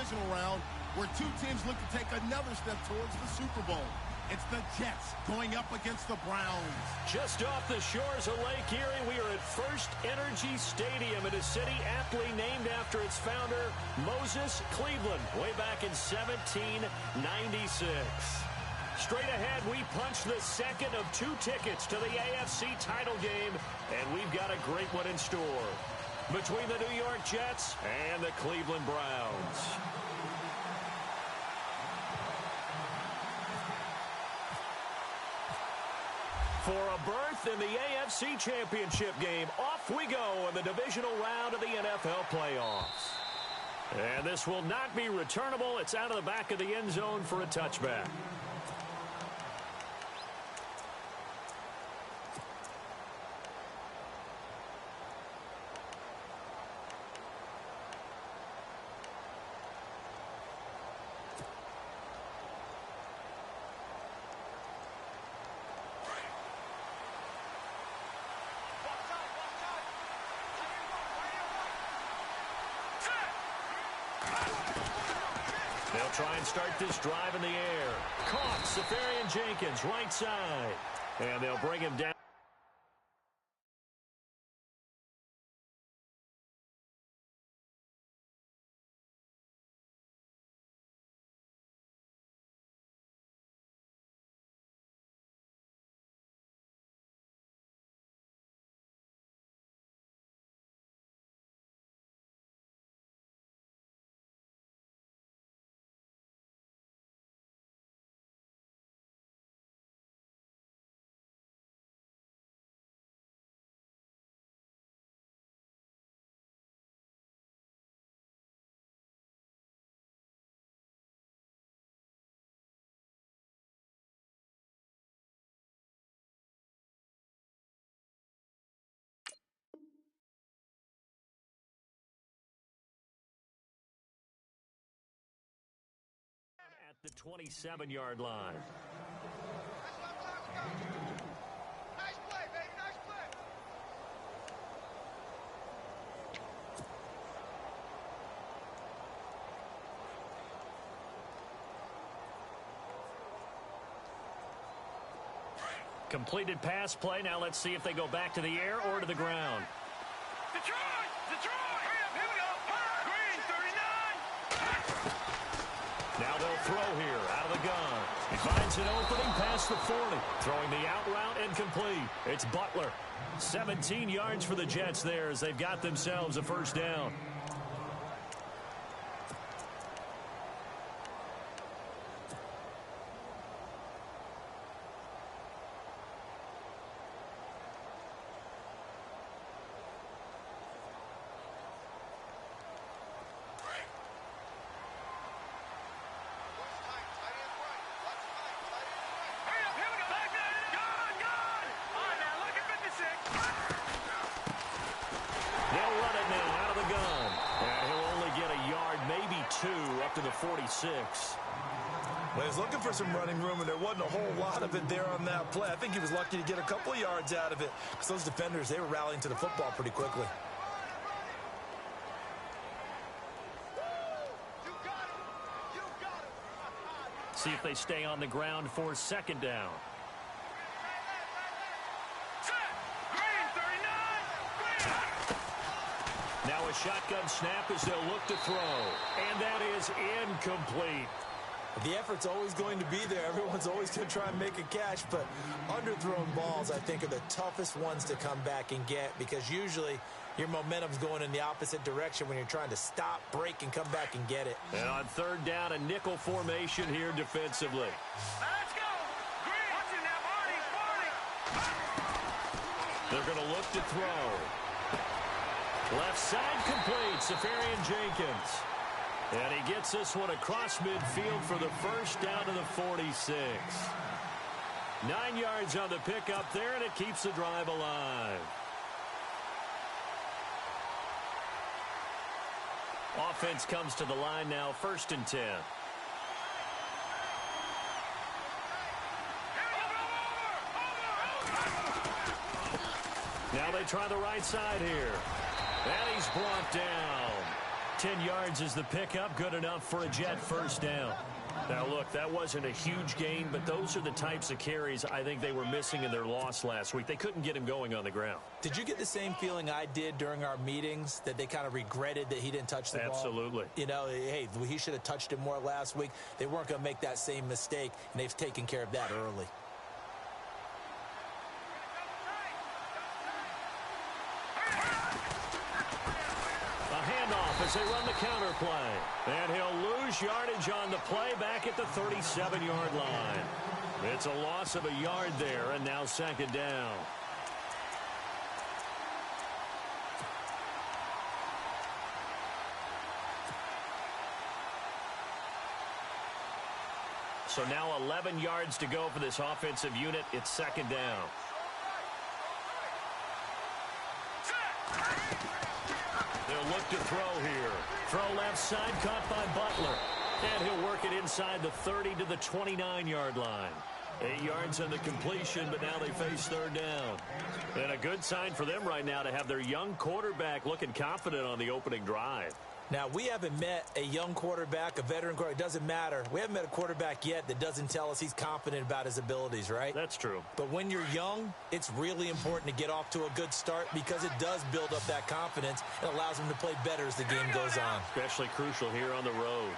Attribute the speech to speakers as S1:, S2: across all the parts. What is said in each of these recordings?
S1: divisional round where two teams look to take another step towards the Super Bowl. It's the Jets going up against the Browns.
S2: Just off the shores of Lake Erie, we are at First Energy Stadium in a city aptly named after its founder, Moses Cleveland, way back in 1796. Straight ahead, we punch the second of two tickets to the AFC title game, and we've got a great one in store between the New York Jets and the Cleveland Browns. For a berth in the AFC Championship game, off we go in the divisional round of the NFL playoffs. And this will not be returnable. It's out of the back of the end zone for a touchback. They'll try and start this drive in the air. Caught, Safarian Jenkins, right side. And they'll bring him down. At the 27-yard line.
S3: Nice play, baby. Nice play.
S2: Completed pass play. Now let's see if they go back to the air or to the ground.
S3: Detroit! Detroit! Here we go. Green, 39.
S2: Now they'll throw here out of the gun. He finds an opening past the 40. Throwing the out route incomplete. It's Butler. 17 yards for the Jets there as they've got themselves a first down. Up to the 46.
S4: Well, he's looking for some running room, and there wasn't a whole lot of it there on that play. I think he was lucky to get a couple of yards out of it because those defenders, they were rallying to the football pretty quickly.
S2: See if they stay on the ground for second down. Now a shotgun snap as they'll look to throw. And that is incomplete.
S4: The effort's always going to be there. Everyone's always going to try and make a catch, but underthrown balls, I think, are the toughest ones to come back and get because usually your momentum's going in the opposite direction when you're trying to stop, break, and come back and get it.
S2: And on third down, a nickel formation here defensively.
S3: Let's go. Green. Watch it now, Barney.
S2: They're going to look to throw. Left side complete, Safarian Jenkins. And he gets this one across midfield for the first down to the 46. 9 yards on the pickup there, and it keeps the drive alive. Offense comes to the line now, 1st and 10. Now they try the right side here. And he's brought down. 10 yards is the pickup. Good enough for a Jet first down. Now, look, that wasn't a huge gain, but those are the types of carries I think they were missing in their loss last week. They couldn't get him going on the ground.
S4: Did you get the same feeling I did during our meetings, that they kind of regretted that he didn't touch the ball?
S2: Absolutely.
S4: You know, hey, he should have touched it more last week. They weren't going to make that same mistake, and they've taken care of that early.
S2: As they run the counter play. And he'll lose yardage on the play back at the 37-yard line. It's a loss of a yard there, and now second down. So now 11 yards to go for this offensive unit. It's second down. They'll look to throw here. Throw left side, caught by Butler. And he'll work it inside the 30 to the 29-yard line. 8 yards on the completion, but now they face third down. And a good sign for them right now to have their young quarterback looking confident on the opening drive.
S4: Now, we haven't met a young quarterback, a veteran quarterback. It doesn't matter. We haven't met a quarterback yet that doesn't tell us he's confident about his abilities, right?
S2: That's true.
S4: But when you're young, it's really important to get off to a good start because it does build up that confidence. It allows him to play better as the game goes on.
S2: Especially crucial here on the road.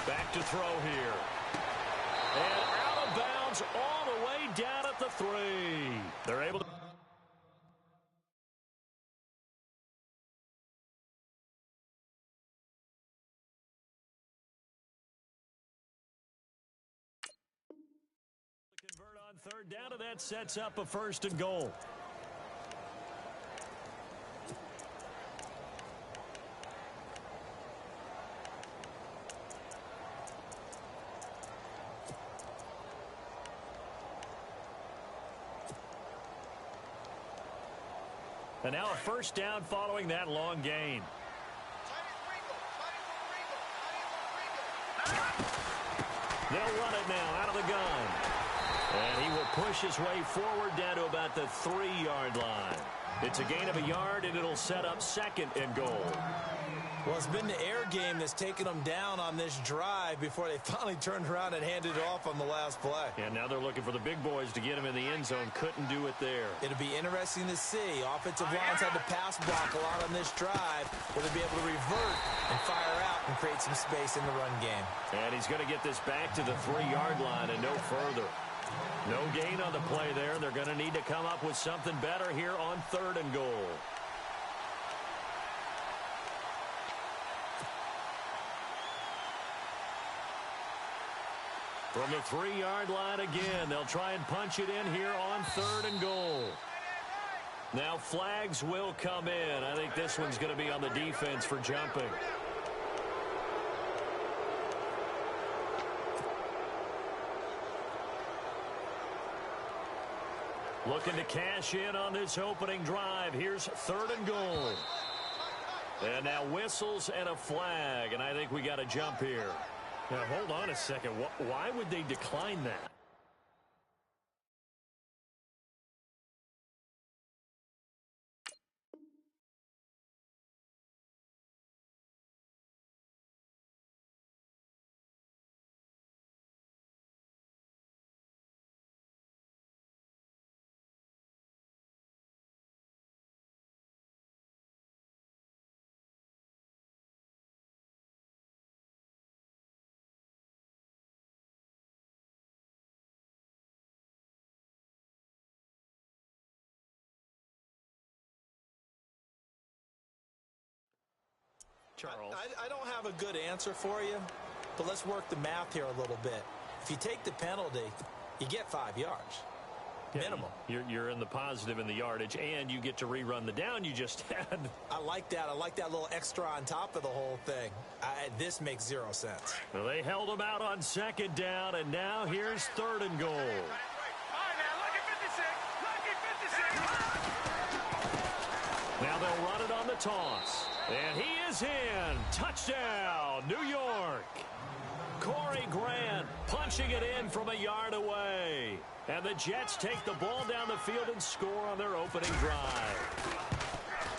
S2: Back to throw here. And out of bounds all the way down at the 3. They're able to... convert on third down, and that sets up a first and goal. And now a first down following that long gain. They'll run it now out of the gun. And he will push his way forward down to about the 3-yard line. It's a gain of a yard, and it'll set up second and goal.
S4: Well, it's been the air game that's taken them down on this drive before they finally turned around and handed it off on the last play.
S2: And now they're looking for the big boys to get him in the end zone. Couldn't do it there.
S4: It'll be interesting to see. Offensive lines had to pass block a lot on this drive. Will they be able to revert and fire out and create some space in the run game?
S2: And he's going to get this back to the 3-yard line and no further. No gain on the play there. They're going to need to come up with something better here on third and goal. From the 3-yard line again, they'll try and punch it in here on third and goal. Now flags will come in. I think this one's going to be on the defense for jumping. Looking to cash in on this opening drive. Here's third and goal. And now whistles and a flag, and I think we got a jump here. Now, hold on a second. Why would they decline that? Charles.
S4: I don't have a good answer for you, but let's work the math here a little bit. If you take the penalty, you get 5 yards. Minimum.
S2: You're in the positive in the yardage, and you get to rerun the down you just had.
S4: I like that. I like that little extra on top of the whole thing. This makes 0 sense.
S2: Well, they held him out on second down, and now here's third and goal. Now they'll run it on the toss. And he is in. Touchdown, New York. Corey Grant punching it in from a yard away. And the Jets take the ball down the field and score on their opening drive.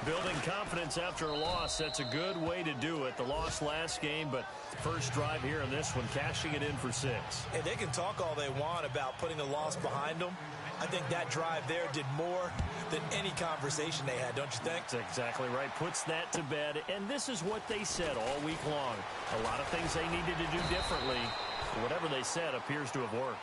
S2: Building confidence after a loss, that's a good way to do it. The loss last game, but first drive here in this one, cashing it in for 6.
S4: Hey, they can talk all they want about putting a loss behind them. I think that drive there did more than any conversation they had, don't you think?
S2: That's exactly right. Puts that to bed, and this is what they said all week long. A lot of things they needed to do differently. Whatever they said appears to have worked.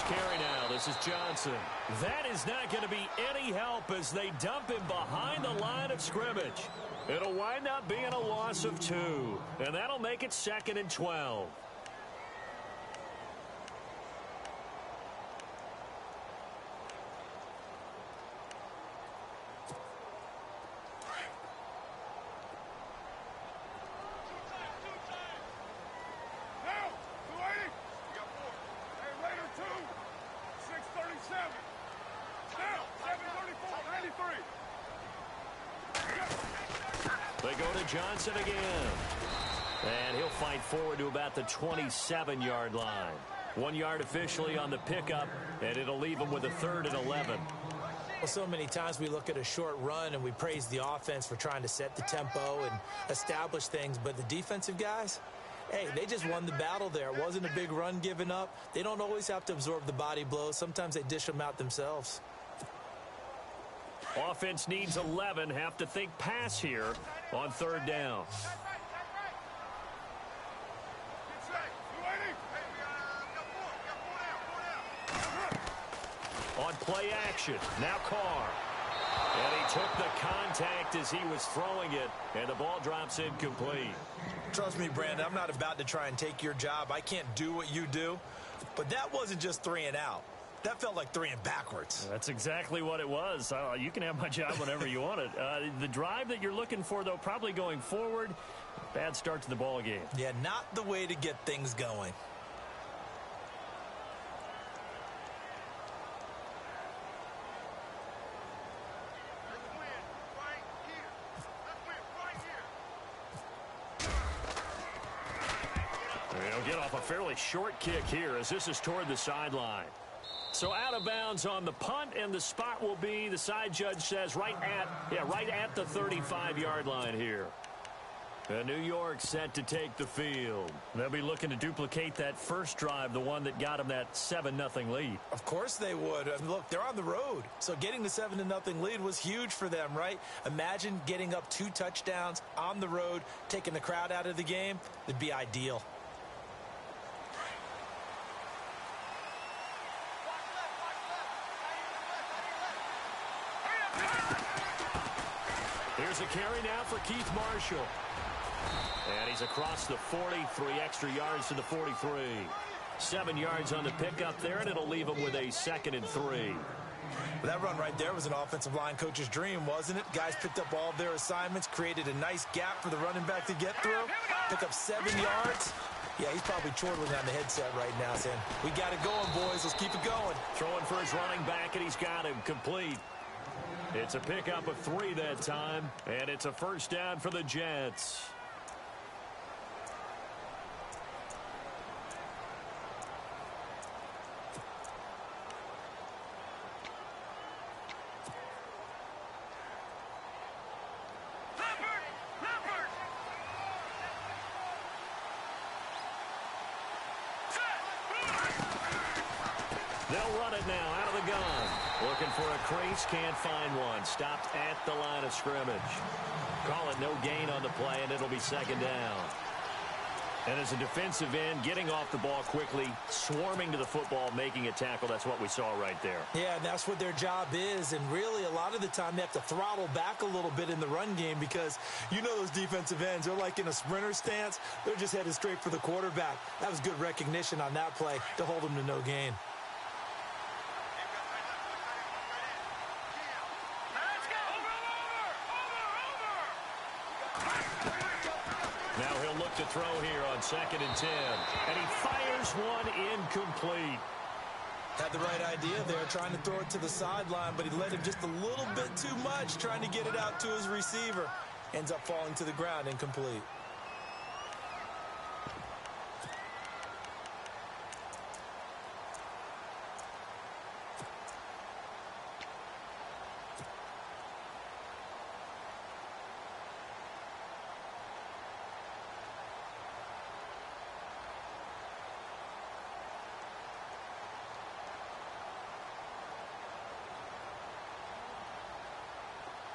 S2: Carry now. This is Johnson. That is not going to be any help as they dump him behind the line of scrimmage. It'll wind up being a loss of 2, and that'll make it 2nd and 12. They go to Johnson again. And he'll fight forward to about the 27-yard line. 1 yard officially on the pickup, and it'll leave him with a 3rd and 11.
S4: Well, so many times we look at a short run and we praise the offense for trying to set the tempo and establish things, but the defensive guys, hey, they just won the battle there. It wasn't a big run given up. They don't always have to absorb the body blows. Sometimes they dish them out themselves.
S2: Offense needs 11. Have to think pass here on 3rd down. On play action, now Carr. And he took the contact as he was throwing it, and the ball drops incomplete.
S4: Trust me, Brandon, I'm not about to try and take your job. I can't do what you do. But that wasn't just 3 and out. That felt like 3 and backwards.
S2: That's exactly what it was. You can have my job whenever you want it. The drive that you're looking for, though, probably going forward, bad start to the ball game.
S4: Yeah, not the way to get things going.
S2: They'll get off a fairly short kick here as this is toward the sideline. So out of bounds on the punt, and the spot will be, the side judge says, right at the 35-yard line here. New York set to take the field. They'll be looking to duplicate that first drive, the one that got them that 7-0 lead.
S4: Of course they would. I mean, look, they're on the road. So getting the 7-0 lead was huge for them, right? Imagine getting up 2 touchdowns on the road, taking the crowd out of the game. It'd be ideal.
S2: Here's a carry now for Keith Marshall. And he's across the 40, 3 extra yards to the 43. 7 yards on the pickup there, and it'll leave him with a 2nd and 3.
S4: Well, that run right there was an offensive line coach's dream, wasn't it? Guys picked up all of their assignments, created a nice gap for the running back to get through, pick up 7 yards. Yeah, he's probably chortling on the headset right now saying, we got it going, boys. Let's keep it going.
S2: Throwing for his running back, and he's got him complete. It's a pickup of 3 that time, and it's a first down for the Jets. They'll run it now out of the gun. Looking for a crease, can't find one. Stopped at the line of scrimmage. Call it no gain on the play, and it'll be 2nd down. And as a defensive end, getting off the ball quickly, swarming to the football, making a tackle, that's what we saw right there.
S4: Yeah, and that's what their job is. And really, a lot of the time, they have to throttle back a little bit in the run game because you know those defensive ends, they're like in a sprinter stance. They're just headed straight for the quarterback. That was good recognition on that play to hold them to no gain.
S2: Now he'll look to throw here on 2nd and 10. And he fires one incomplete.
S4: Had the right idea there, trying to throw it to the sideline, but he led him just a little bit too much, trying to get it out to his receiver. Ends up falling to the ground incomplete.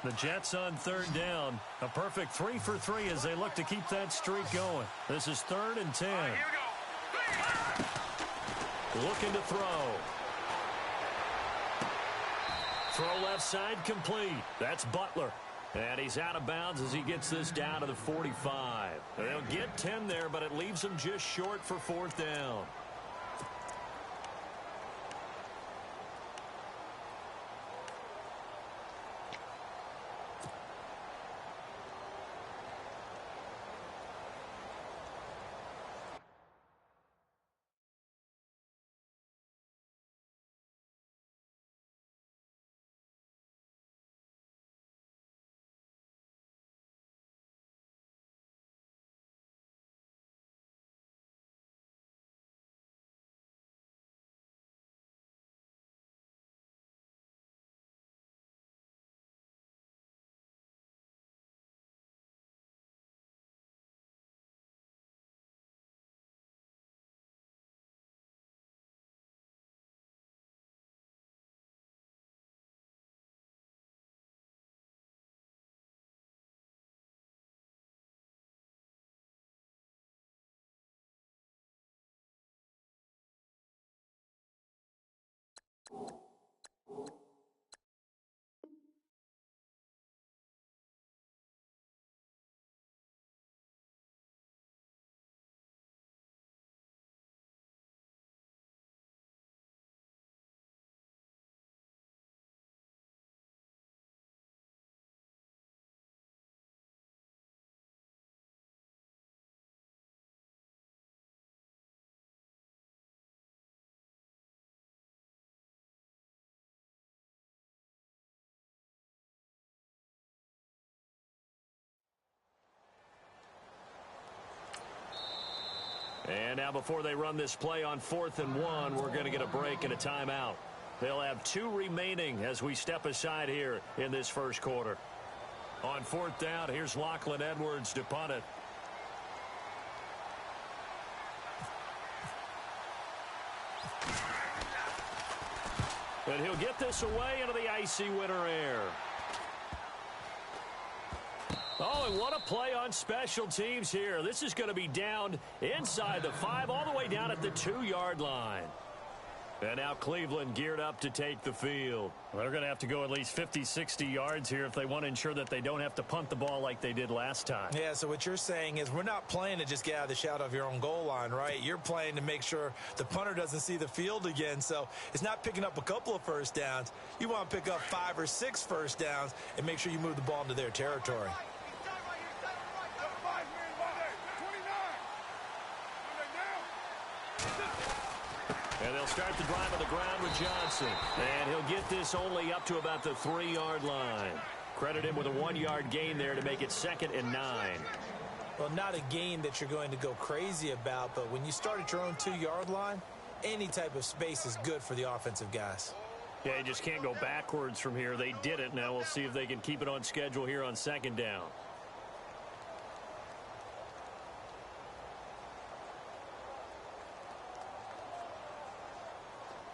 S2: The Jets on 3rd down. A perfect 3 for 3 as they look to keep that streak going. This is 3rd and 10.
S3: Here we go.
S2: Looking to throw. Throw left side complete. That's Butler. And he's out of bounds as he gets this down to the 45. They'll get 10 there, but it leaves them just short for 4th down. And now before they run this play on 4th and 1, we're going to get a break and a timeout. They'll have 2 remaining as we step aside here in this first quarter. On 4th down, here's Lachlan Edwards to punt it. And he'll get this away into the icy winter air. Oh, and what a play on special teams here. This is going to be down inside the 5, all the way down at the 2-yard line. And now Cleveland geared up to take the field. Well, they're going to have to go at least 50, 60 yards here if they want to ensure that they don't have to punt the ball like they did last time.
S4: Yeah, so what you're saying is we're not playing to just get out of the shadow of your own goal line, right? You're playing to make sure the punter doesn't see the field again. So it's not picking up a couple of first downs. You want to pick up 5 or 6 first downs and make sure you move the ball into their territory.
S2: And they'll start the drive on the ground with Johnson. And he'll get this only up to about the 3-yard line. Credit him with a 1-yard gain there to make it 2nd and 9.
S4: Well, not a gain that you're going to go crazy about, but when you start at your own 2-yard line, any type of space is good for the offensive guys.
S2: Yeah, you just can't go backwards from here. They did it. Now we'll see if they can keep it on schedule here on 2nd down.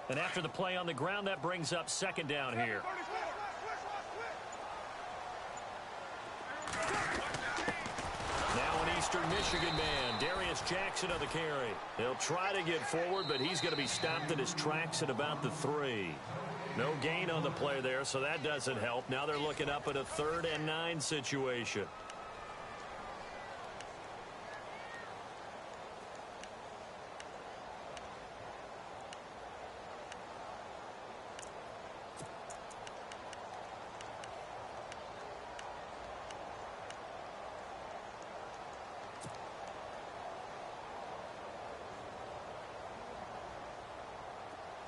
S2: And after the play on the ground, that brings up 2nd down here. Now an Western Michigan man, Darius Jackson on the carry. He'll try to get forward, but he's going to be stopped in his tracks at about the 3. No gain on the play there, so that doesn't help. Now they're looking up at a 3rd and 9 situation.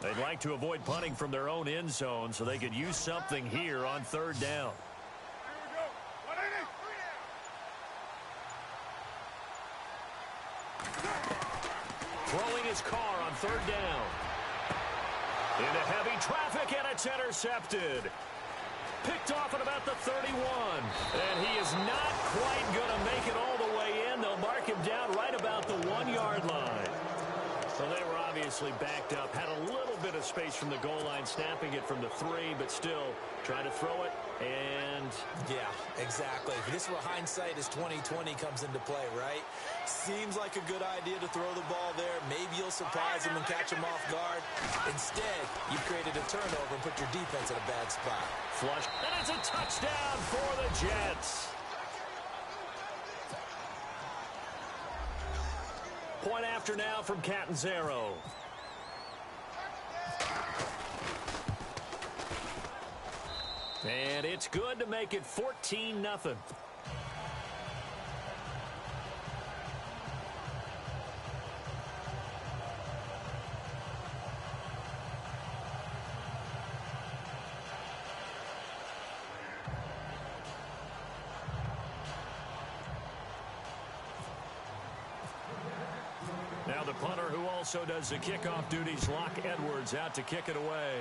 S2: They'd like to avoid punting from their own end zone so they could use something here on 3rd down. Throwing his car on 3rd down. Into heavy traffic, and it's intercepted. Picked off at about the 31. And he is not quite going to make it all the way in. They'll mark him down right about the 1-yard line. So they were obviously backed up, had a little bit of space from the goal line, snapping it from the 3, but still trying to throw it, and...
S4: Yeah, exactly. This is where hindsight is 20/20 comes into play, right? Seems like a good idea to throw the ball there. Maybe you'll surprise him and catch him off guard. Instead, you've created a turnover and put your defense in a bad spot.
S2: Flush, and it's a touchdown for the Jets. Point after now from Catanzaro. And it's good to make it 14-0. Now the punter, who also does the kickoff duties, Locke Edwards, out to kick it away.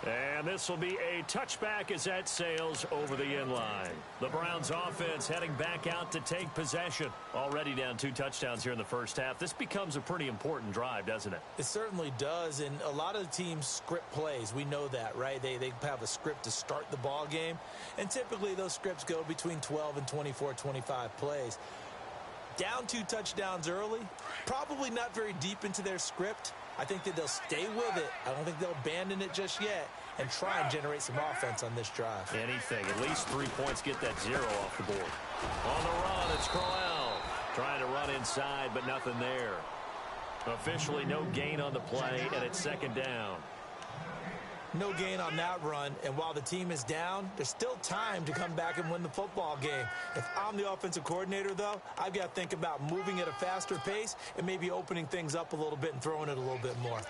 S2: And this will be a touchback as that sails over the end line. The Browns offense heading back out to take possession. Already down 2 touchdowns here in the first half. This becomes a pretty important drive, doesn't it?
S4: It certainly does, and a lot of the teams script plays. We know that, right? They have a script to start the ball game, and typically those scripts go between 12 and 24, 25 plays. Down 2 touchdowns early, probably not very deep into their script. I think that they'll stay with it. I don't think they'll abandon it just yet and try and generate some offense on this drive.
S2: Anything. At least 3 points, get that 0 off the board. On the run, it's Crowell. Trying to run inside, but nothing there. Officially no gain on the play, and it's 2nd down.
S4: No gain on that run, and while the team is down, there's still time to come back and win the football game. If I'm the offensive coordinator, though, I've got to think about moving at a faster pace and maybe opening things up a little bit and throwing it a little bit more.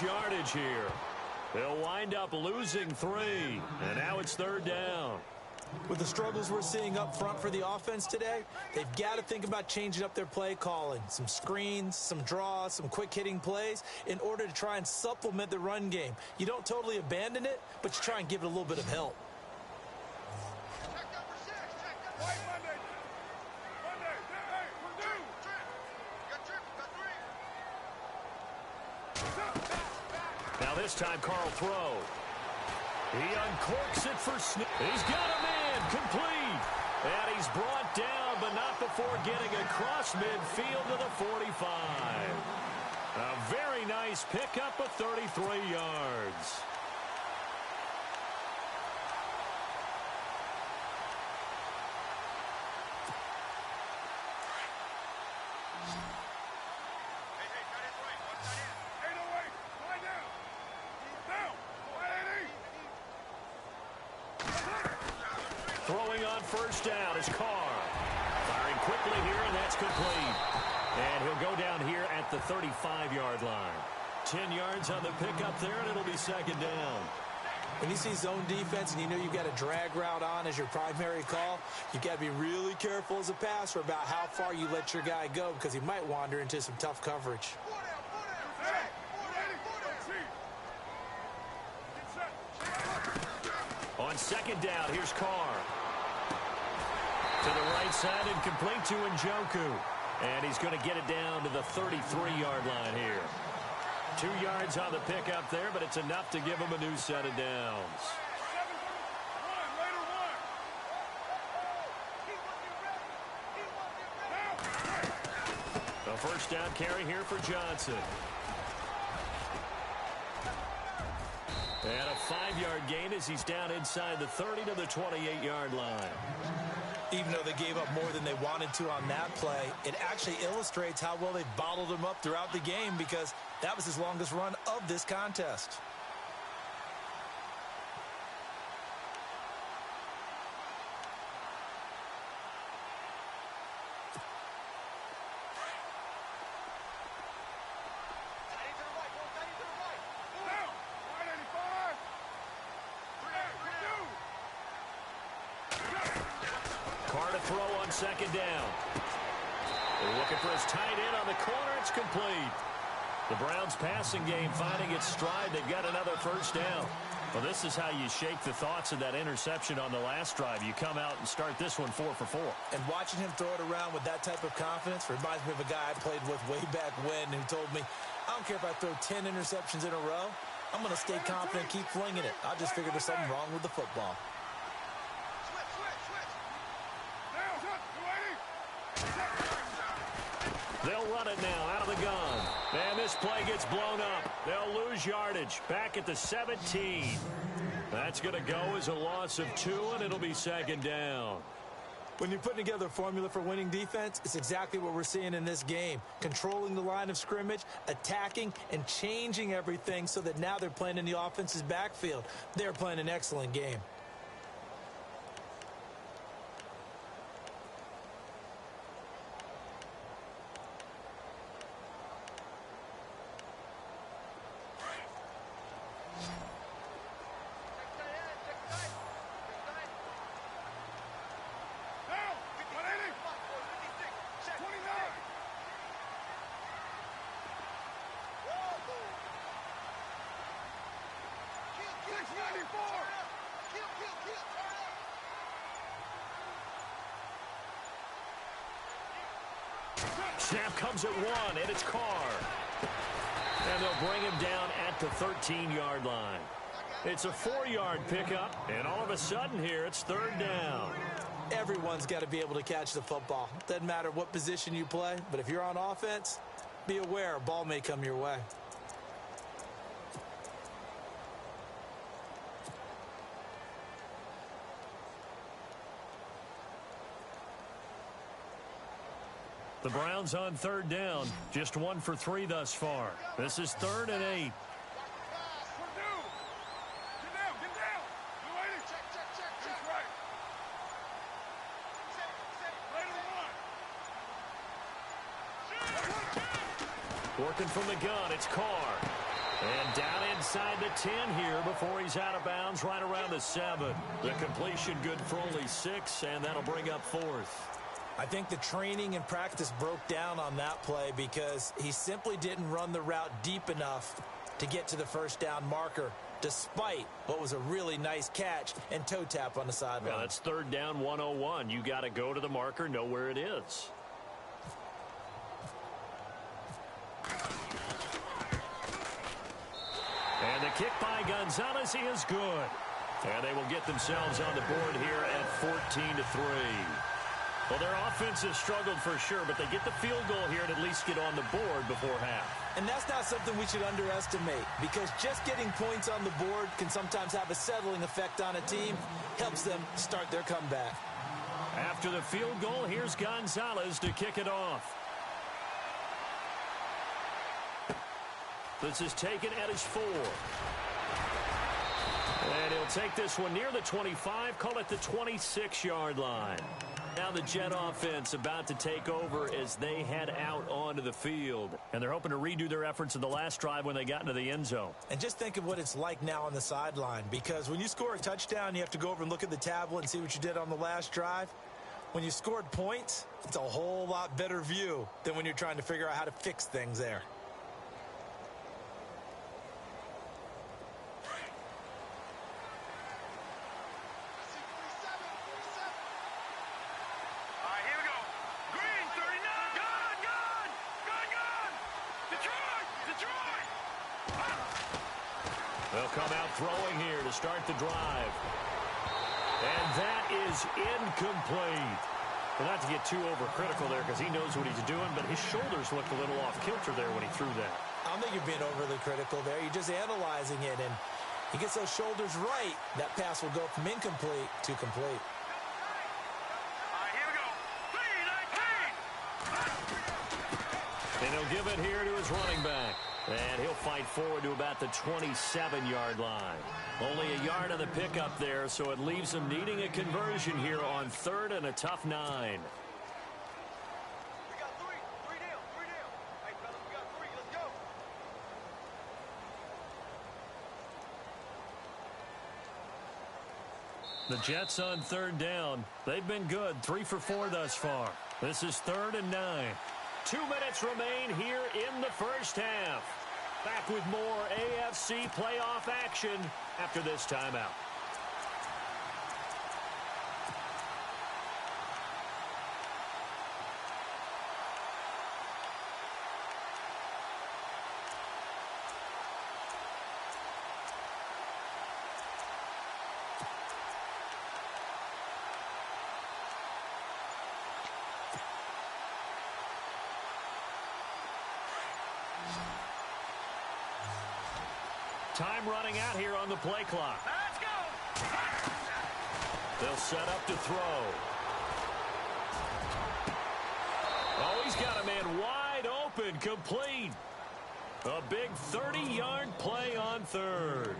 S2: Yardage here. They'll wind up losing 3, and now it's 3rd down.
S4: With the struggles we're seeing up front for the offense today, they've got to think about changing up their play calling. Some screens, some draws, some quick-hitting plays in order to try and supplement the run game. You don't totally abandon it, but you try and give it a little bit of help.
S2: This time, Carl throw. He uncorks it for Smith. He's got a man complete. And he's brought down, but not before getting across midfield to the 45. A very nice pickup of 33 yards. Throwing on 1st down is Carr. Firing quickly here, and that's complete. And he'll go down here at the 35-yard line. 10 yards on the pickup there, and it'll be 2nd down.
S4: When you see zone defense and you know you've got a drag route on as your primary call, you've got to be really careful as a passer about how far you let your guy go because he might wander into some tough coverage.
S2: On second down, here's Carr. To the right side and complete to Njoku. And he's going to get it down to the 33-yard line here. 2 yards on the pickup there, but it's enough to give him a new set of downs. A first down carry here for Johnson. And a 5-yard gain as he's down inside the 30 to the 28-yard line.
S4: Even though they gave up more than they wanted to on that play, it actually illustrates how well they bottled him up throughout the game because that was his longest run of this contest.
S2: Throw on second down. They're looking for his tight end on the corner. It's complete. The Browns passing game finding its stride. They've got another first down. Well, this is how you shake the thoughts of that interception on the last drive. You come out and start this one 4 for 4.
S4: And watching him throw it around with that type of confidence reminds me of a guy I played with way back when who told me, I don't care if I throw 10 interceptions in a row. I'm going to stay confident, keep flinging it. I just figured there's something wrong with the football.
S2: They'll run it now out of the gun. And this play gets blown up. They'll lose yardage back at the 17. That's going to go as a loss of 2, and it'll be second down.
S4: When you're putting together a formula for winning defense, it's exactly what we're seeing in this game. Controlling the line of scrimmage, attacking, and changing everything so that now they're playing in the offense's backfield. They're playing an excellent game.
S2: Snap comes at 1, and it's Carr. And they'll bring him down at the 13-yard line. It's a 4-yard pickup, and all of a sudden here, it's third down.
S4: Everyone's got to be able to catch the football. Doesn't matter what position you play, but if you're on offense, be aware a ball may come your way.
S2: The Browns on third down, just 1 for 3 thus far. This is 3rd and 8. Working from the gun, it's Carr. And down inside the 10 here before he's out of bounds right around the 7. The completion good for only 6, and that'll bring up 4th.
S4: I think the training and practice broke down on that play because he simply didn't run the route deep enough to get to the first down marker, despite what was a really nice catch and toe tap on the sideline.
S2: Yeah, that's 3rd down 101. You got to go to the marker, know where it is. And the kick by Gonzalez is good. And they will get themselves on the board here at 14-3. Well, their offense has struggled for sure, but they get the field goal here and at least get on the board before half.
S4: And that's not something we should underestimate because just getting points on the board can sometimes have a settling effect on a team, helps them start their comeback.
S2: After the field goal, here's Gonzalez to kick it off. This is taken at his 4. And he'll take this one near the 25, call it the 26-yard line. Now the Jet offense about to take over as they head out onto the field. And they're hoping to redo their efforts in the last drive when they got into the end zone.
S4: And just think of what it's like now on the sideline, because when you score a touchdown, you have to go over and look at the tablet and see what you did on the last drive. When you scored points, it's a whole lot better view than when you're trying to figure out how to fix things there.
S2: They'll come out throwing here to start the drive. And that is incomplete. Well, not to get too overcritical there because he knows what he's doing, but his shoulders looked a little off kilter there when he threw that.
S4: I don't think you're being overly critical there. You're just analyzing it, and he gets those shoulders right. That pass will go from incomplete to complete.
S3: Here we go. 3-19.
S2: And he'll give it here to his running back. And he'll fight forward to about the 27-yard line. Only a yard on the pickup there, so it leaves him needing a conversion here on 3rd and a tough 9.
S3: We got three. Three down. Hey, fellas, we got 3.
S2: The
S3: Let's go.
S2: Jets on 3rd down. They've been good, 3 for 4 thus far. This is 3rd and 9. 2 minutes remain here in the first half. Back with more AFC playoff action after this timeout. Time running out here on the play clock.
S3: Let's go.
S2: They'll set up to throw. Oh, he's got a man wide open, complete. A big 30-yard play on 3rd.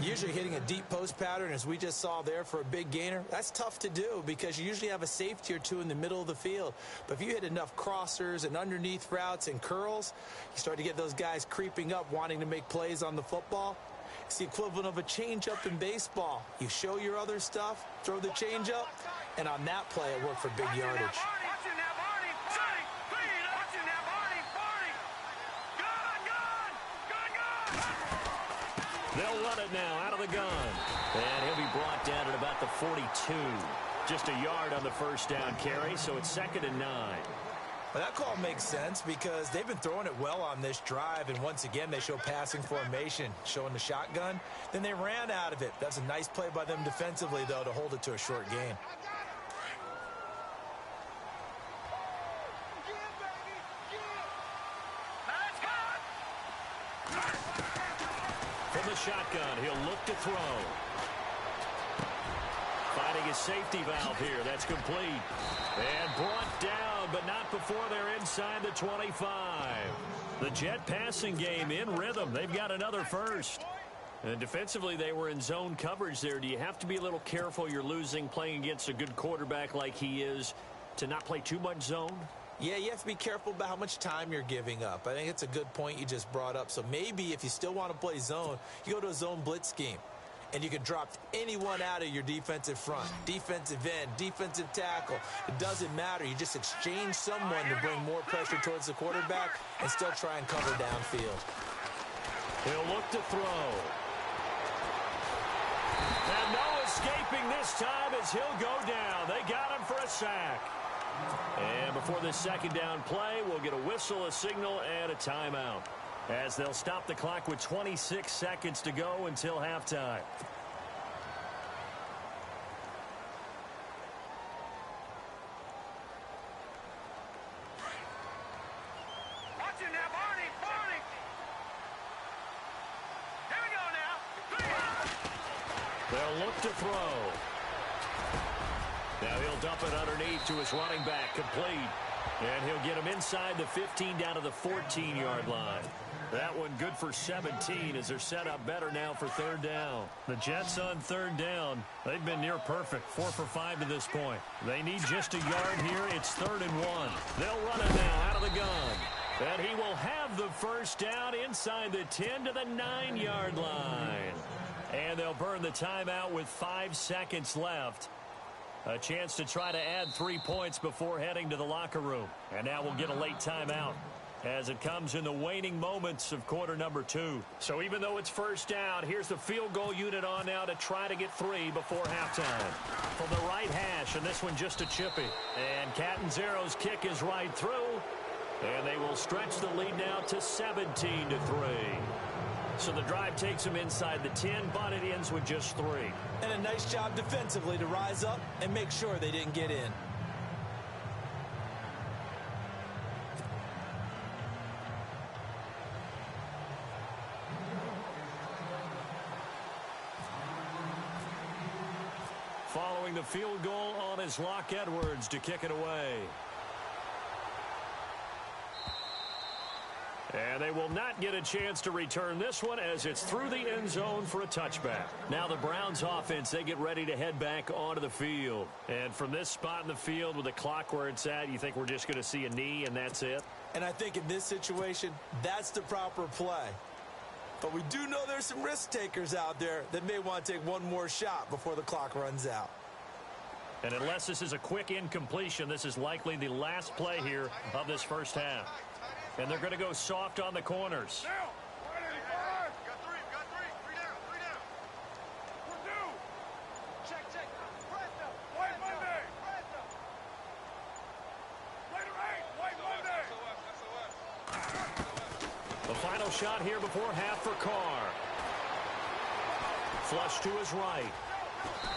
S4: Usually hitting a deep post pattern, as we just saw there, for a big gainer, that's tough to do because you usually have a safety or two in the middle of the field. But if you hit enough crossers and underneath routes and curls, you start to get those guys creeping up wanting to make plays on the football. It's the equivalent of a changeup in baseball. You show your other stuff, throw the changeup, and on that play it worked for big yardage.
S2: They'll run it now out of the gun. And he'll be brought down at about the 42. Just a yard on the first down carry, so it's 2nd and 9.
S4: Well, that call makes sense because they've been throwing it well on this drive, and once again they show passing formation, showing the shotgun. Then they ran out of it. That's a nice play by them defensively, though, to hold it to a short gain.
S2: From the shotgun, he'll look to throw. Finding his safety valve here. That's complete. And brought down, but not before they're inside the 25. The Jet passing game in rhythm. They've got another first. And defensively, they were in zone coverage there. Do you have to be a little careful you're losing playing against a good quarterback like he is to not play too much zone?
S4: Yeah, you have to be careful about how much time you're giving up. I think it's a good point you just brought up. So maybe if you still want to play zone, you go to a zone blitz scheme. And you can drop anyone out of your defensive front, defensive end, defensive tackle. It doesn't matter. You just exchange someone to bring more pressure towards the quarterback and still try and cover downfield.
S2: He'll look to throw. And no escaping this time as he'll go down. They got him for a sack. And before this second down play, we'll get a whistle, a signal, and a timeout, as they'll stop the clock with 26 seconds to go until halftime.
S3: Watch it now, Barney. Here we go now.
S2: They'll look to throw. Now he'll dump it underneath to his running back, complete. And he'll get him inside the 15 down to the 14-yard line. That one good for 17 as they're set up better now for third down. The Jets on third down. They've been near perfect, 4 for 5 to this point. They need just a yard here. It's 3rd and 1. They'll run it now out of the gun. And he will have the first down inside the 10 to the 9-yard line. And they'll burn the timeout with 5 seconds left. A chance to try to add 3 points before heading to the locker room. And now we'll get a late timeout as it comes in the waning moments of quarter number 2. So even though it's first down, here's the field goal unit on now to try to get 3 before halftime. From the right hash, and this one just a chippy. And Catanzaro's kick is right through. And they will stretch the lead now to 17 to 3. So the drive takes them inside the 10, but it ends with just 3.
S4: And a nice job defensively to rise up and make sure they didn't get in.
S2: Following the field goal on is Locke Edwards to kick it away. And they will not get a chance to return this one as it's through the end zone for a touchback. Now the Browns offense, they get ready to head back onto the field. And from this spot in the field with the clock where it's at, you think we're just going to see a knee and that's it?
S4: And I think in this situation, that's the proper play. But we do know there's some risk takers out there that may want to take one more shot before the clock runs out.
S2: And unless this is a quick incompletion, this is likely the last play here of this first half. And they're going to go soft on the corners.
S3: Got 3 down. We're due. Check. White Monday. Later 8. White Monday.
S2: The final shot here before half for Carr. Flush to his right.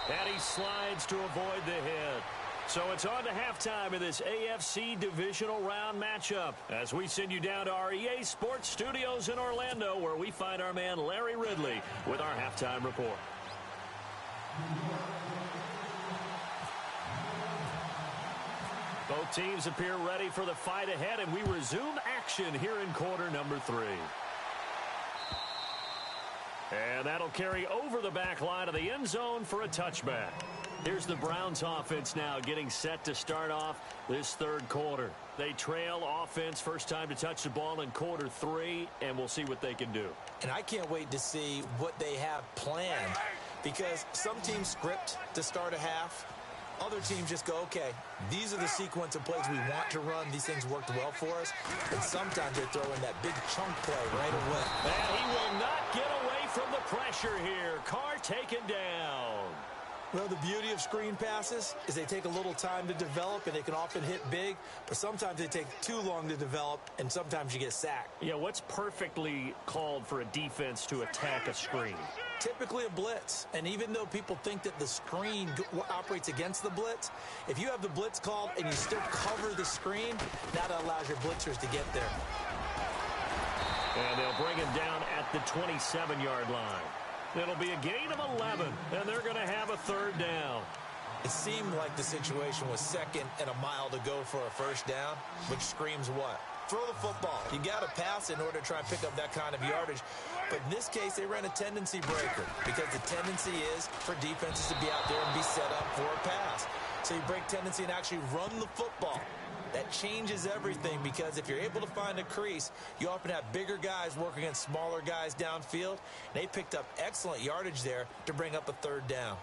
S2: And he slides to avoid the hit. So it's on to halftime of this AFC divisional round matchup as we send you down to our EA Sports Studios in Orlando where we find our man Larry Ridley with our halftime report. Both teams appear ready for the fight ahead, and we resume action here in quarter number 3. And that'll carry over the back line of the end zone for a touchback. Here's the Browns offense now getting set to start off this third quarter. They trail offense first time to touch the ball in quarter 3, and we'll see what they can do.
S4: And I can't wait to see what they have planned because some teams script to start a half. Other teams just go, okay, these are the sequence of plays we want to run. These things worked well for us. And sometimes they throw in that big chunk play right away.
S2: And he will not get away from the pressure here. Carr taken down.
S4: Well, the beauty of screen passes is they take a little time to develop, and they can often hit big, but sometimes they take too long to develop, and sometimes you get sacked.
S2: Yeah, what's perfectly called for a defense to attack a screen?
S4: Typically a blitz, and even though people think that the screen operates against the blitz, if you have the blitz called and you still cover the screen, that allows your blitzers to get there.
S2: And they'll bring him down at the 27-yard line. It'll be a gain of 11, and they're going to have a third down.
S4: It seemed like the situation was 2nd and a mile to go for a first down, which screams what? Throw the football. You got to pass in order to try and pick up that kind of yardage. But in this case, they ran a tendency breaker because the tendency is for defenses to be out there and be set up for a pass. So you break tendency and actually run the football. That changes everything because if you're able to find a crease, you often have bigger guys working against smaller guys downfield. They picked up excellent yardage there to bring up a third down.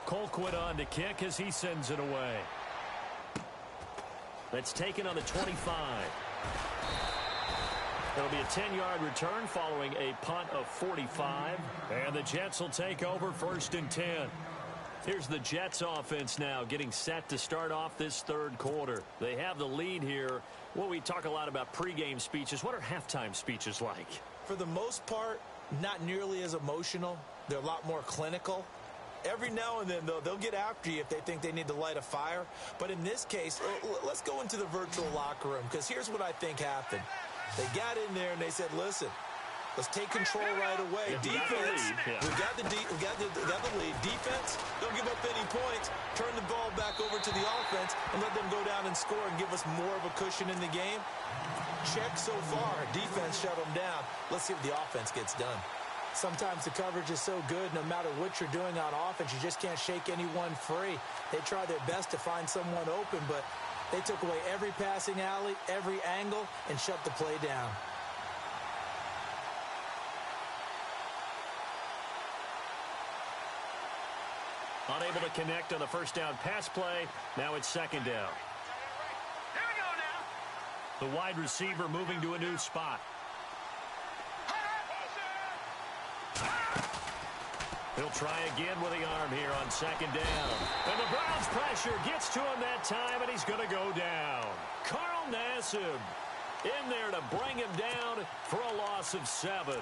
S2: Colquitt on to kick as he sends it away. That's taken on the 25. It'll be a 10-yard return following a punt of 45. And the Jets will take over 1st and 10. Here's the Jets offense now getting set to start off this third quarter. They have the lead here. Well, we talk a lot about pregame speeches. What are halftime speeches like?
S4: For the most part, not nearly as emotional. They're a lot more clinical. Every now and then, though, they'll get after you if they think they need to light a fire. But in this case, let's go into the virtual locker room because here's what I think happened. They got in there and they said, listen, Let's take control right away. Defense, we got the lead. Defense, don't give up any points. Turn the ball back over to the offense and let them go down and score and give us more of a cushion in the game. Check so far. Defense shut them down. Let's see if the offense gets done. Sometimes the coverage is so good, no matter what you're doing on offense, you just can't shake anyone free. They try their best to find someone open, but they took away every passing alley, every angle, and shut the play down.
S2: Unable to connect on the first down pass play. Now it's second down.
S3: Here we go now.
S2: The wide receiver moving to a new spot. He'll try again with the arm here on second down. And the Browns' pressure gets to him that time, and he's going to go down. Carl Nassib in there to bring him down for a loss of 7.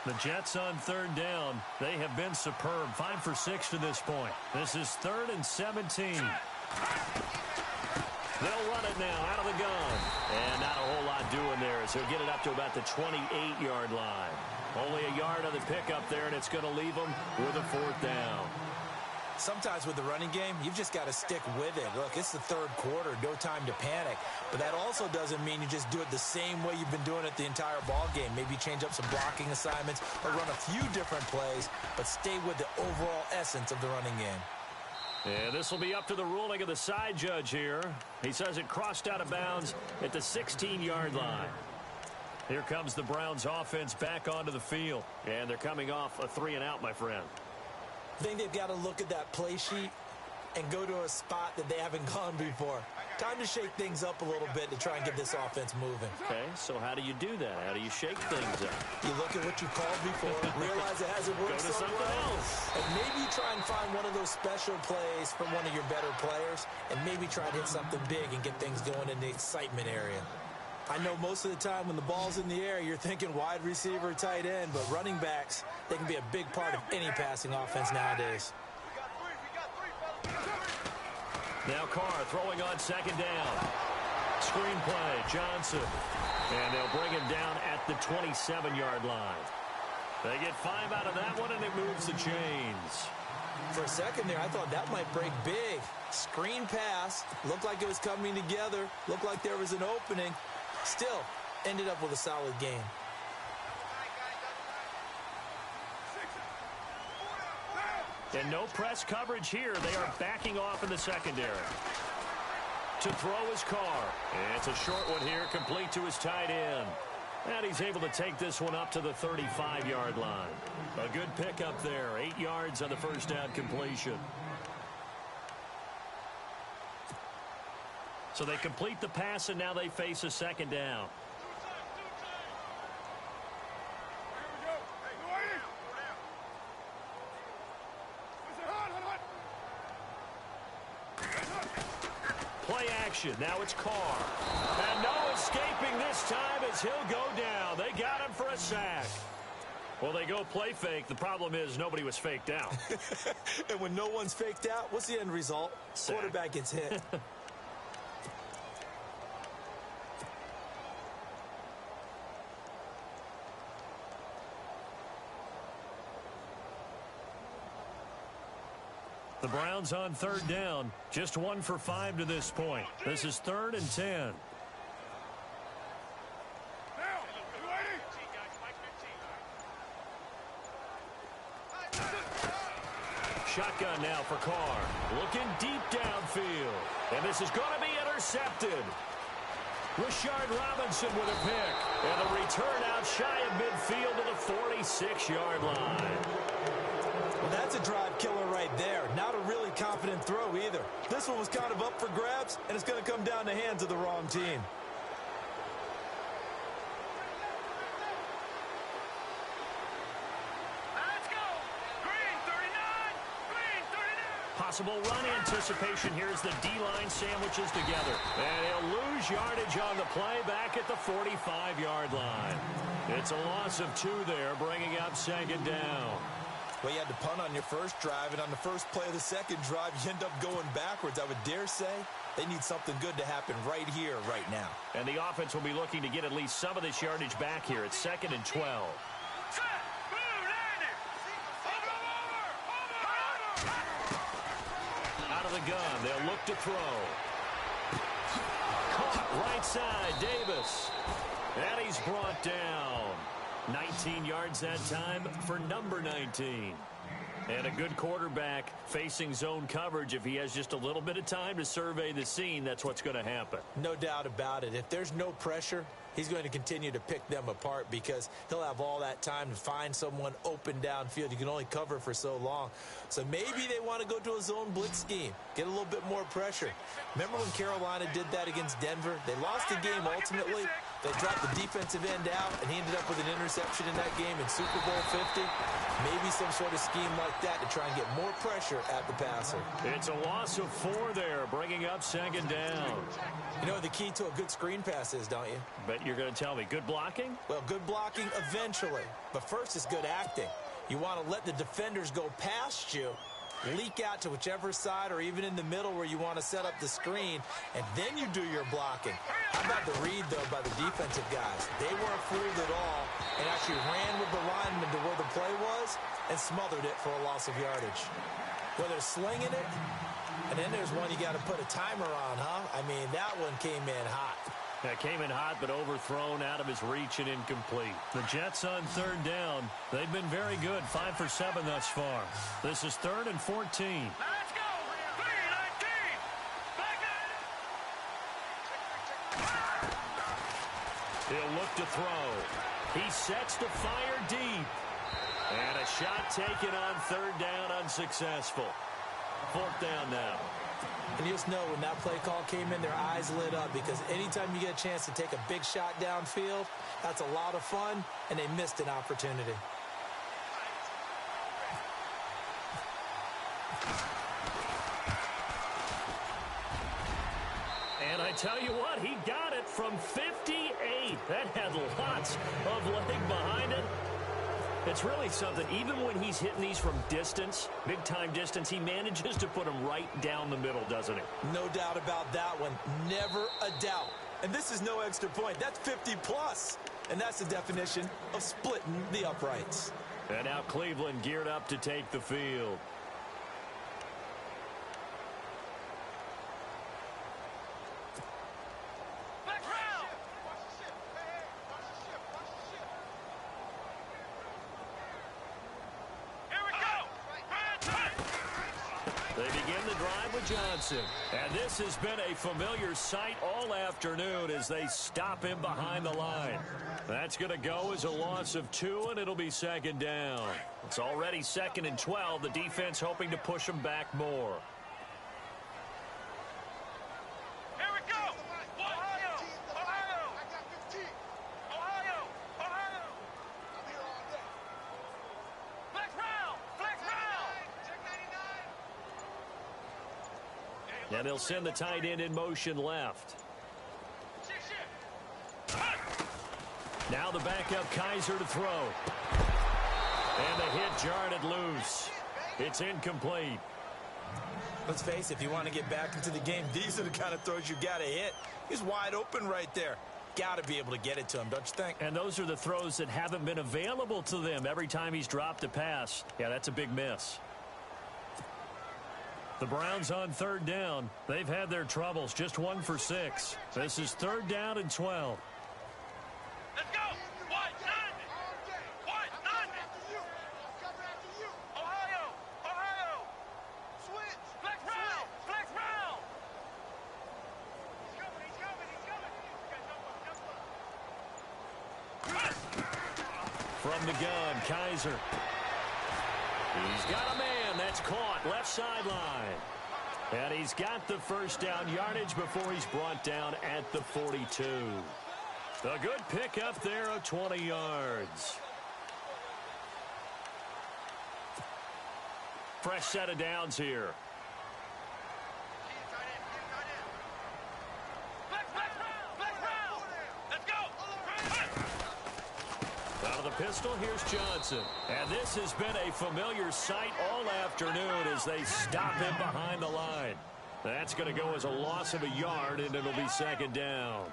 S2: The Jets on third down. They have been superb. 5 for 6 to this point. This is 3rd and 17. They'll run it now out of the gun. And not a whole lot doing there as he'll get it up to about the 28-yard line. Only a yard on the pickup there, and it's going to leave them with a 4th down.
S4: Sometimes with the running game, you've just got to stick with it. Look, it's the third quarter, no time to panic. But that also doesn't mean you just do it the same way you've been doing it the entire ball game. Maybe change up some blocking assignments or run a few different plays, but stay with the overall essence of the running game.
S2: And this will be up to the ruling of the side judge here. He says it crossed out of bounds at the 16-yard line. Here comes the Browns offense back onto the field. And they're coming off a 3-and-out, my friend.
S4: I think they've got to look at that play sheet and go to a spot that they haven't gone before. Time to shake things up a little bit to try and get this offense moving.
S2: Okay, so how do you do that? How do you shake things up?
S4: You look at what you called before, realize it hasn't worked
S2: Go to something else.
S4: and maybe try and find one of those special plays from one of your better players, and maybe try to hit something big and get things going in the excitement area. I know most of the time when the ball's in the air, you're thinking wide receiver, tight end, but running backs, they can be a big part of any passing offense nowadays.
S2: Now Carr throwing on second down. Screen play, Johnson. And they'll bring him down at the 27-yard line. They get 5 out of that one, and it moves the chains.
S4: For a second there, I thought that might break big. Screen pass, looked like it was coming together, looked like there was an opening. Still, ended up with a solid game.
S2: And no press coverage here. They are backing off in the secondary. To throw his Carr. It's a short one here, complete to his tight end. And he's able to take this one up to the 35-yard line. A good pickup there. 8 yards on the first down completion. So they complete the pass, and now they face a second down. Play action. Now it's Carr. And no escaping this time as he'll go down. They got him for a sack. Well, they go play fake. The problem is nobody was faked out.
S4: And when no one's faked out, what's the end result?
S2: Sack.
S4: Quarterback gets hit.
S2: The Browns on third down. Just 1 for 5 to this point. This is 3rd and 10. Shotgun now for Carr. Looking deep downfield. And this is going to be intercepted. Rashard Robinson with a pick. And the return out shy of midfield to the 46-yard line.
S4: Well, that's a drive killer right there. Not a really confident throw either. This one was kind of up for grabs, and it's going to come down the hands of the wrong team.
S3: Let's go. Green 39. Green 39.
S2: Possible run anticipation here as the D-line sandwiches together. And he'll lose yardage on the play back at the 45-yard line. It's a loss of 2 there, bringing up second down.
S4: Well, you had to punt on your first drive, and on the first play of the second drive, you end up going backwards. I would dare say they need something good to happen right here, right now.
S2: And the offense will be looking to get at least some of this yardage back here at 2nd and 12. Out of the gun, they'll look to throw. Caught right side, Davis. And he's brought down. 19 yards that time for number 19. And a good quarterback facing zone coverage. If he has just a little bit of time to survey the scene, that's what's going to happen.
S4: No doubt about it. If there's no pressure, he's going to continue to pick them apart because he'll have all that time to find someone open downfield. You can only cover for so long. So maybe they want to go to a zone blitz scheme, get a little bit more pressure. Remember when Carolina did that against Denver? They lost the game ultimately. They dropped the defensive end out, and he ended up with an interception in that game in Super Bowl 50. Maybe some sort of scheme like that to try and get more pressure at the passer.
S2: It's a loss of 4 there, bringing up 2nd down.
S4: You know what the key to a good screen pass is, don't you?
S2: Bet you're going to tell me. Good blocking?
S4: Well, good blocking eventually. But first is good acting. You want to let the defenders go past you, leak out to whichever side or even in the middle where you want to set up the screen, and then you do your blocking. How about the read, though, by the defensive guys? They weren't fooled at all and actually ran with the lineman to where the play was and smothered it for a loss of yardage. Well, they're slinging it, and then there's one you got to put a timer on, huh? I mean, that one came in hot.
S2: That came in hot, but overthrown out of his reach and incomplete. The Jets on 3rd down. They've been very good, 5 for 7 thus far. This is 3rd and 14.
S3: Let's go! 3-19! Back at it!
S2: He'll look to throw. He sets to fire deep. And a shot taken on 3rd down, unsuccessful. 4th down now.
S4: And you just know when that play call came in, their eyes lit up because anytime you get a chance to take a big shot downfield, that's a lot of fun, and they missed an opportunity.
S2: And I tell you what, he got it from 58. That had lots of leg behind it. It's really something. Even when he's hitting these from distance, big-time distance, he manages to put them right down the middle, doesn't he?
S4: No doubt about that one. Never a doubt. And this is no extra point. That's 50-plus. And that's the definition of splitting the uprights.
S2: And now Cleveland geared up to take the field. They begin the drive with Johnson. And this has been a familiar sight all afternoon as they stop him behind the line. That's going to go as a loss of 2, and it'll be 2nd down. It's already 2nd and 12. The defense hoping to push them back more.
S3: Here we go! Ohio! Ohio! I got 15. Ohio! Ohio! I'm here all day. Flex round! Flex round! Check 99.
S2: And they'll send the tight end in motion left. Now the backup Kaiser to throw. And the hit jarred it loose. It's incomplete.
S4: Let's face it, if you want to get back into the game, these are the kind of throws you got to hit. He's wide open right there. Got to be able to get it to him, don't you think?
S2: And those are the throws that haven't been available to them every time he's dropped a pass. Yeah, that's a big miss. The Browns on 3rd down. They've had their troubles, just 1 for 6. This is 3rd down and 12.
S3: Let's go! What? None! What? None! Ohio! Ohio! Switch! Flex round! Flex round! He's coming! He's coming! He's coming!
S2: From the gun, Kaiser. He's got a man that's caught left sideline. And he's got the 1st down yardage before he's brought down at the 42. A good pickup there of 20 yards. Fresh set of downs here. pistol. Here's Johnson. And this has been a familiar sight all afternoon as they stop him behind the line. That's going to go as a loss of a yard, and it'll be second down.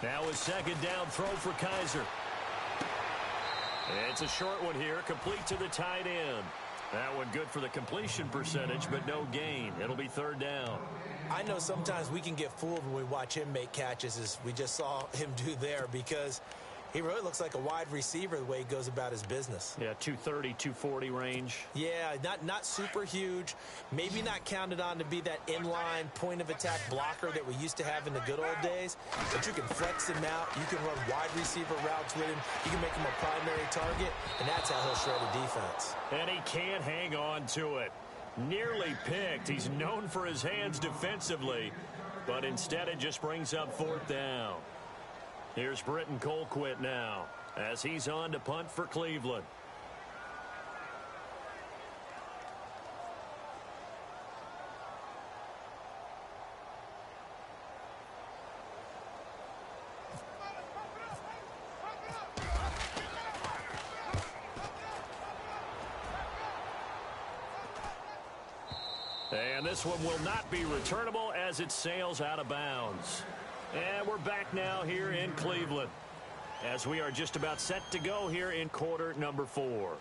S2: Now a second down throw for Kaiser. It's a short one here, complete to the tight end. That one good for the completion percentage, but no gain. It'll be third down.
S4: I know sometimes we can get fooled when we watch him make catches, as we just saw him do there, because he really looks like a wide receiver the way he goes about his business.
S2: Yeah, 230, 240 range.
S4: Yeah, not super huge. Maybe not counted on to be that inline point-of-attack blocker that we used to have in the good old days. But you can flex him out. You can run wide receiver routes with him. You can make him a primary target, and that's how he'll shred a defense.
S2: And he can't hang on to it. Nearly picked. He's known for his hands defensively, but instead it just brings up fourth down. Here's Britton Colquitt now as he's on to punt for Cleveland. And this one will not be returnable as it sails out of bounds. And we're back now here in Cleveland as we are just about set to go here in quarter number 4.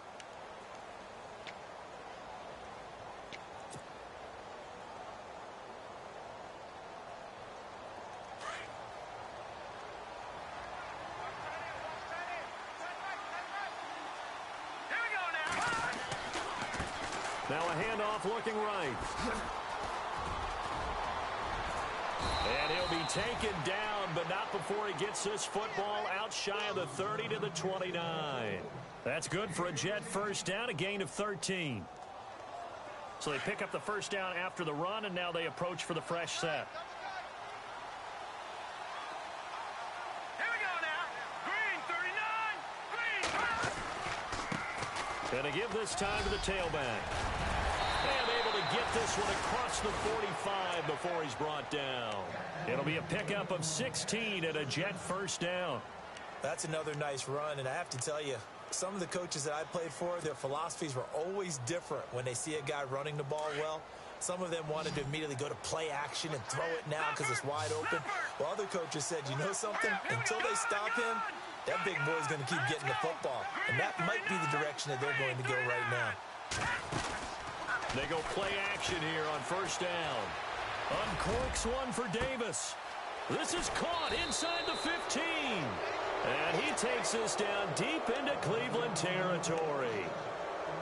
S2: Now a handoff looking right. And he'll be taken down, but not before he gets this football out shy of the 30 to the 29. That's good for a Jet first down, a gain of 13. So they pick up the first down after the run, and now they approach for the fresh set.
S3: Here we go now. Green, 39. Green.
S2: And to give this time to the tailback. And able to get this one across the 45 before he's brought down. It'll be a pickup of 16 and a Jet first down.
S4: That's another nice run, and I have to tell you, some of the coaches that I played for, their philosophies were always different when they see a guy running the ball well. Some of them wanted to immediately go to play action and throw it now because it's wide open. While other coaches said, you know something? Until they stop him, that big boy's going to keep getting the football. And that might be the direction that they're going to go right now.
S2: They go play action here on first down. Uncorks one for Davis. This is caught inside the 15. And he takes us down deep into Cleveland territory.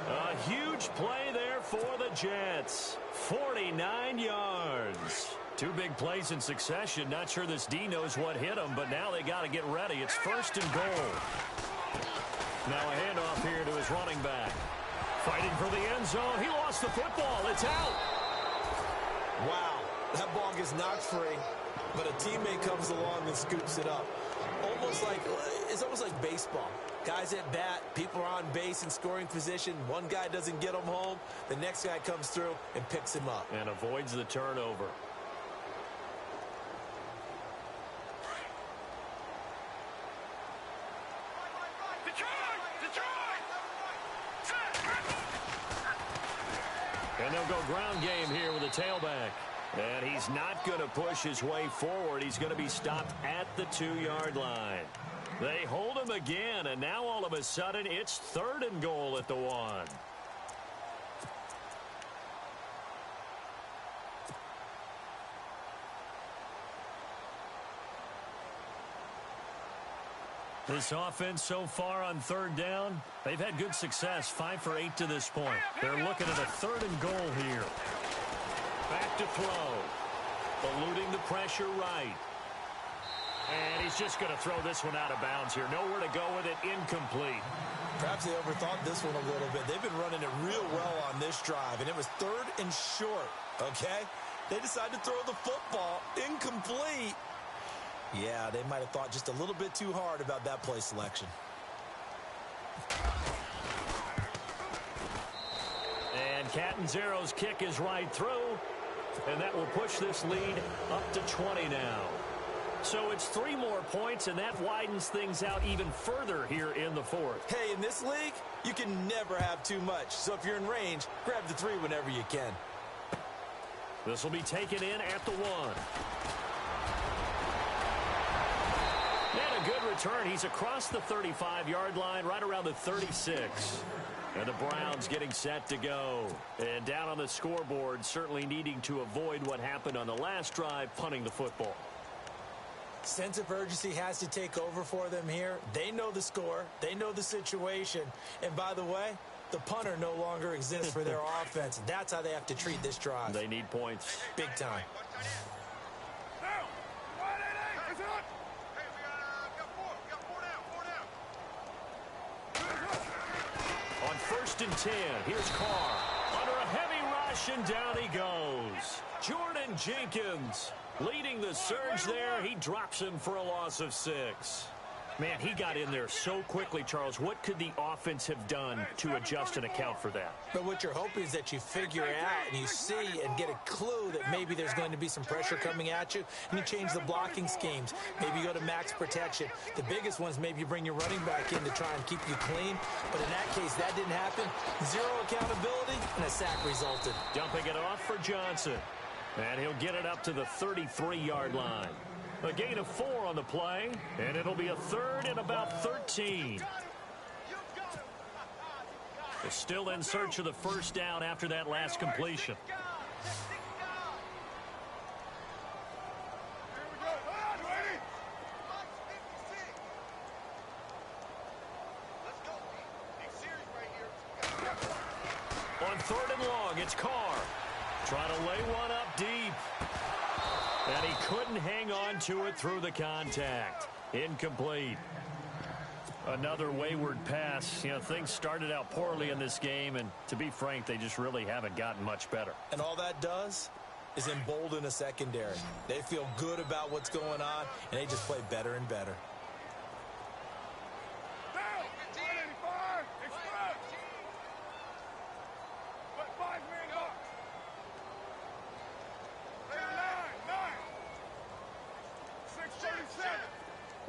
S2: A huge play there for the Jets. 49 yards. Two big plays in succession. Not sure this D knows what hit him, but now they got to get ready. It's first and goal. Now a handoff here to his running back. Fighting for the end zone. He lost the football. It's out.
S4: Wow. That ball gets knocked free, but a teammate comes along and scoops it up. It's almost like baseball. Guys at bat, people are on base in scoring position. One guy doesn't get him home. The next guy comes through and picks him up.
S2: And avoids the turnover. And they'll go ground game here with a tailback. And he's not going to push his way forward. He's going to be stopped at the 2-yard line. They hold him again, and now all of a sudden it's third and goal at the 1. This offense so far on third down, they've had good success, 5 for 8 to this point. They're looking at a third and goal here. Back to throw. Eluding the pressure right. And he's just going to throw this one out of bounds here. Nowhere to go with it. Incomplete.
S4: Perhaps they overthought this one a little bit. They've been running it real well on this drive, and it was third and short, okay? They decided to throw the football. Incomplete. Yeah, they might have thought just a little bit too hard about that play
S2: Cat and Zero's kick is right through, and that will push this lead up to 20 now. So it's 3 more points, and that widens things out even further here in the fourth.
S4: Hey, in this league, you can never have too much. So if you're in range, grab the 3 whenever you can.
S2: This will be taken in at the 1. And a good return. He's across the 35-yard line, right around the 36. And the Browns getting set to go. And down on the scoreboard, certainly needing to avoid what happened on the last drive, punting the football.
S4: Sense of urgency has to take over for them here. They know the score. They know the situation. And by the way, the punter no longer exists for their offense. That's how they have to treat this drive.
S2: They need points.
S4: Big time.
S2: On 1st and 10, here's Carr. Under a heavy rush, and down he goes. Jordan Jenkins leading the surge there. He drops him for a loss of 6. Man, he got in there so quickly, Charles. What could the offense have done to adjust and account for that?
S4: But what you're hoping is that you figure out and you see and get a clue that maybe there's going to be some pressure coming at you, and you change the blocking schemes. Maybe you go to max protection. The biggest ones, maybe you bring your running back in to try and keep you clean. But in that case, that didn't happen. 0 accountability, and a sack resulted.
S2: Dumping it off for Johnson. And he'll get it up to the 33-yard line. A gain of 4 on the play, and it'll be a 3rd and about 13. They're still in search of the first down after that last completion. On 3rd and long, it's Carr. Trying to lay one up deep. And he couldn't hang on to it through the contact. Incomplete. Another wayward pass. You know, things started out poorly in this game, and to be frank, they just really haven't gotten much better.
S4: And all that does is embolden a secondary. They feel good about what's going on, and they just play better and better.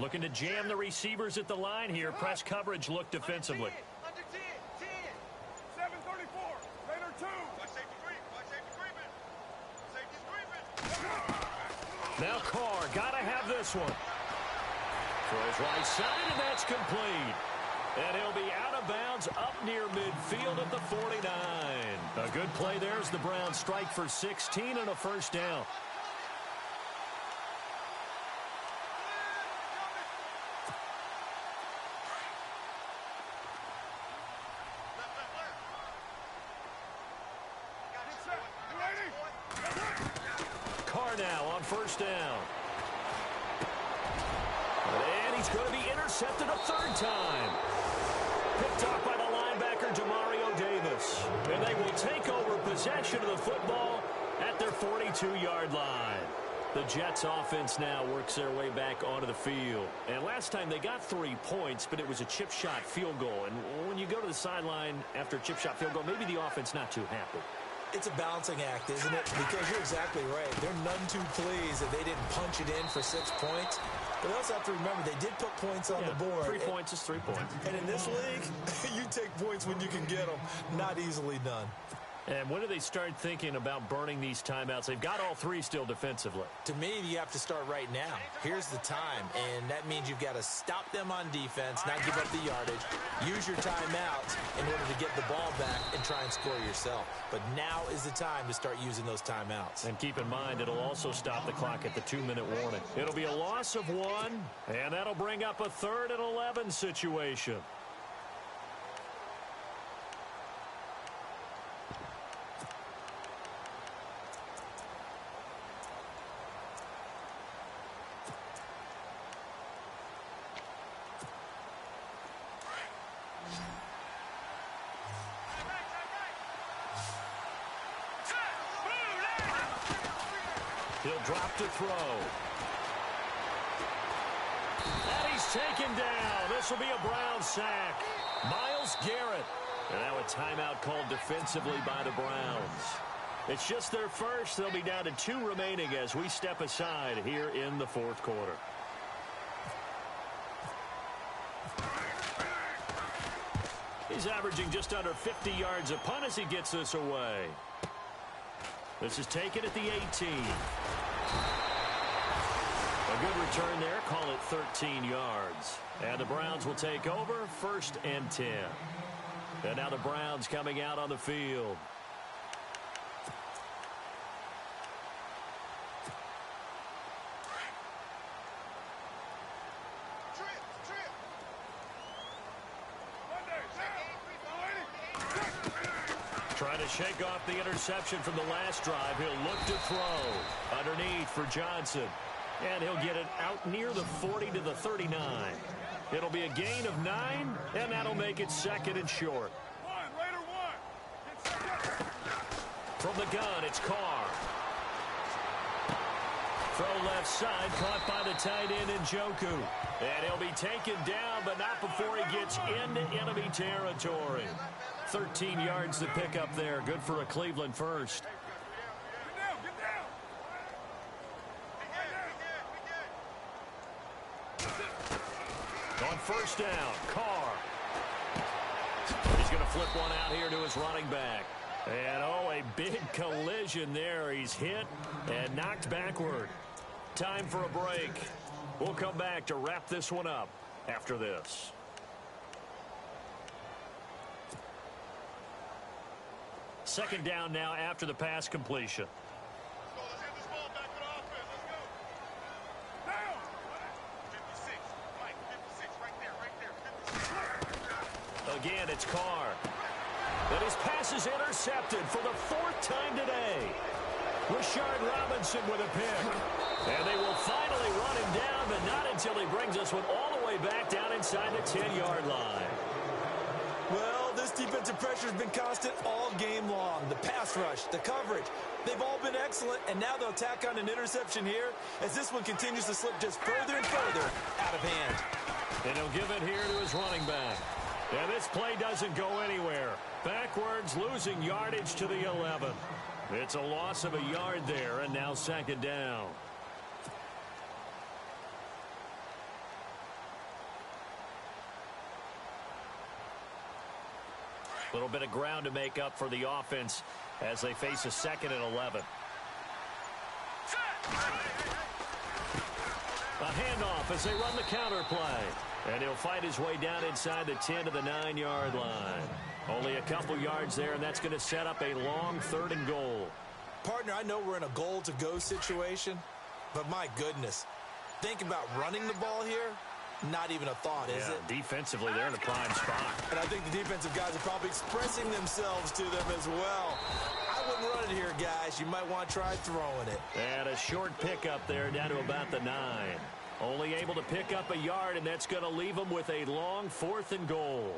S2: Looking to jam the receivers at the line here. Press coverage look defensively.
S3: Under 10, 10. 7:34. Later 2. Watch safety creep. Watch safety creeping. Safety's creeping.
S2: Now Carr, gotta have this one. Throws right side, and that's complete. And he'll be out of bounds up near midfield at the 49. A good play there as the Browns strike for 16 and a first down. Now on first down. And he's going to be intercepted a 3rd time. Picked off by the linebacker, Demario Davis. And they will take over possession of the football at their 42-yard line. The Jets offense now works their way back onto the field. And last time they got 3 points, but it was a chip shot field goal. And when you go to the sideline after a chip shot field goal, maybe the offense not too happy.
S4: It's a balancing act, isn't it? Because you're exactly right. They're none too pleased that they didn't punch it in for 6 points. But they also have to remember they did put points on the board.
S2: 3 points is 3 points.
S4: And in this league, you take points when you can get them. Not easily done.
S2: And when do they start thinking about burning these timeouts? They've got all 3 still defensively.
S4: To me, you have to start right now. Here's the time, and that means you've got to stop them on defense, not give up the yardage, use your timeouts in order to get the ball back and try and score yourself. But now is the time to start using those timeouts.
S2: And keep in mind, it'll also stop the clock at the 2-minute warning. It'll be a loss of 1, and that'll bring up a 3rd and 11 situation. He'll drop to throw. And he's taken down. This will be a Brown sack. Myles Garrett And now a timeout called defensively by the Browns. It's just their first. They'll be down to 2 remaining as we step aside here in the fourth quarter. He's averaging just under 50 yards a punt as he gets this away. This is taken at the 18. A good return there. Call it 13 yards. And the Browns will take over 1st and 10. And now the Browns coming out on the field. Trying to shake off the interception from the last drive. He'll look to throw. Underneath for Johnson. And he'll get it out near the 40 to the 39. It'll be a gain of 9, and that'll make it 2nd and short. From the gun, it's Carr. Throw left side, caught by the tight end Njoku. And he'll be taken down, but not before he gets into enemy territory. 13 yards to pick up there. Good for a Cleveland first. On 1st down, Carr. He's going to flip one out here to his running back. And, oh, a big collision there. He's hit and knocked backward. Time for a break. We'll come back to wrap this one up after this. Second down now after the pass completion.
S3: Let's get this ball back to the offense. Let's go. Down. 56. Mike, 56. Right there.
S2: Again, it's Carr. And his pass is intercepted for the 4th time today. Rashard Robinson with a pick. And they will finally run him down, but not until he brings us one all the way back down inside the 10-yard line.
S4: Well, this defensive pressure has been constant all game long. The pass rush, the coverage, they've all been excellent, and now they'll tack on an interception here as this one continues to slip just further and further out of hand.
S2: And he'll give it here to his running back. And this play doesn't go anywhere. Backwards, losing yardage to the 11. It's a loss of a yard there, and now 2nd down. A little bit of ground to make up for the offense as they face a 2nd and 11. A handoff as they run the counter play. And he'll fight his way down inside the 10 to the 9-yard line. Only a couple yards there, and that's going to set up a long 3rd and goal.
S4: Partner, I know we're in a goal-to-go situation, but my goodness, think about running the ball here. Not even a thought, is it?
S2: Defensively, they're in a prime spot.
S4: And I think the defensive guys are probably expressing themselves to them as well. I wouldn't run it here, guys. You might want to try throwing it.
S2: And a short pickup there down to about the 9. Only able to pick up a yard, and that's going to leave them with a long 4th and goal.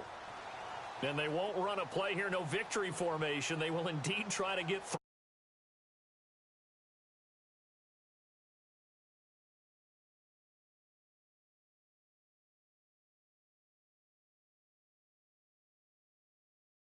S2: And they won't run a play here, no victory formation. They will indeed try to get